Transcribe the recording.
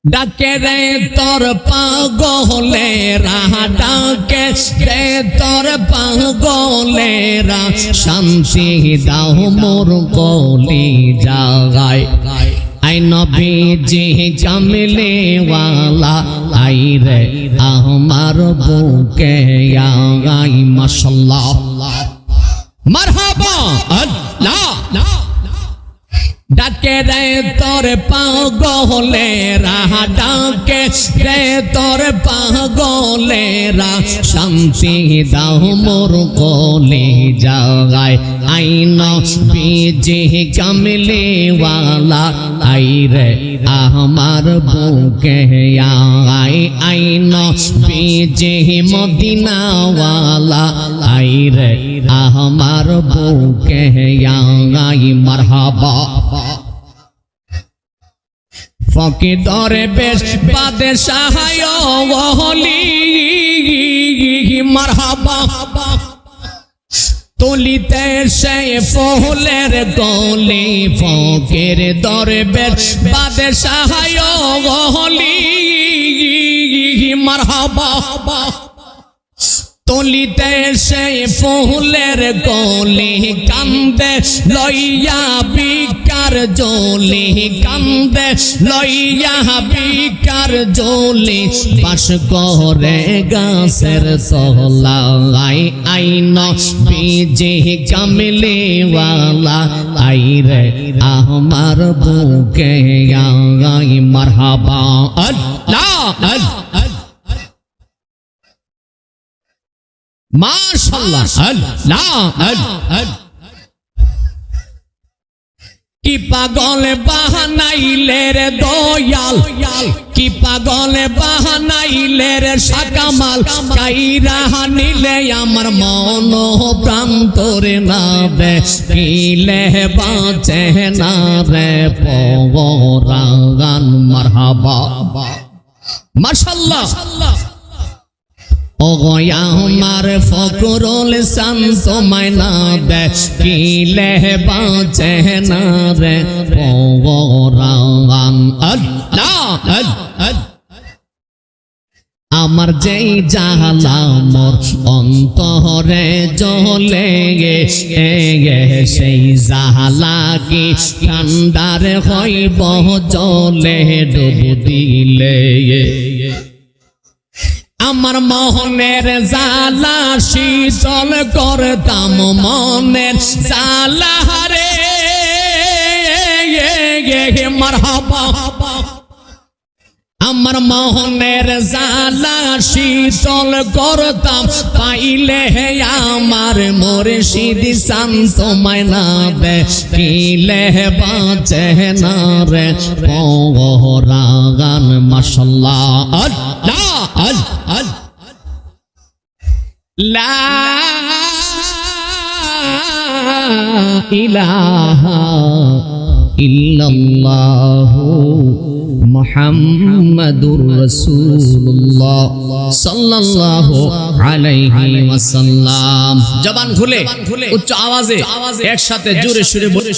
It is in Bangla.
ডাকে রে তোর পাগলেরা, ডাকে রে তোর পাগলেরা, শান্তি দাও মোর কলি জাগায়। আই নবীজি কামলে ওয়ালা, আই রে আমার বুকে আই। মাশাআল্লাহ মারহাবা আল্লাহ। ডাকে রে তোর পাগলেরা, ডাকে রে তোর পাগলেরা, শান্তি দাও মোর কলি জাগায়। আই নবীজি কামলে ওয়ালা, আই রে আমার বুকে আই। আই নবীজি মদিনা ওয়ালা, আই রে আমার বুকে আই। মারহাবা ফকি দরে বেশ বাদশাহ ওলি, মারহাবা তুলিতে সে ফুলের গলি, ফকির দরে বেশ বাদশাহ ওলি, মারহাবা তুলিতে সে ফুলের গলি, কান্দে লইয়া বিকার জলি, কান্দে লইয়া বিকার জলি, বাস করে গাছের তলায়। আই নবীজি কামলে ওয়ালা, আই রে আমার বুকে আই। মারহাবা আল্লাহ আল্লাহ মাশাআল্লাহ আল্লাহ আল্লাহ। কি পাগল বাহানাইলে রে দয়াল, কি পাগল বাহানাইলে রে সাকামাল, কাইরা নিলে আমার মন প্রাণ তোরে না দেখিলে বাঁচে না রে পরাণ। মারহাবা মাশাআল্লাহ। ওগো আমার ফকরুল শান্ত মায়না দেখিলে বাঁচে না রে পরাণ। আল্লাহ আল্লাহ। আমার যেই জালা মোর অন্তরে জ্বলে, সেই জালা কি ঠান্ডার হইব জলে ডুব দিলে। আমার মোহনের জালা শীতল করতাম, মনের জালা রে মারহাবা। আমার মোহনের জালা শীতল করতাম, পাইলে আমার মুর্শিদ শান্ত মায়না দেখিলে বাঁচে না রে পরাণ। মাশাআল্লাহ আল্লাহ আল্লাহ। লা ইলাহা ইল্লাল্লাহু মুহাম্মাদুর রাসূলুল্লাহ সাল্লাল্লাহু আলাইহি ওয়াসাল্লাম। জবান খুলে উচ্চ আওয়াজে একসাথে জোরে সুরে বলে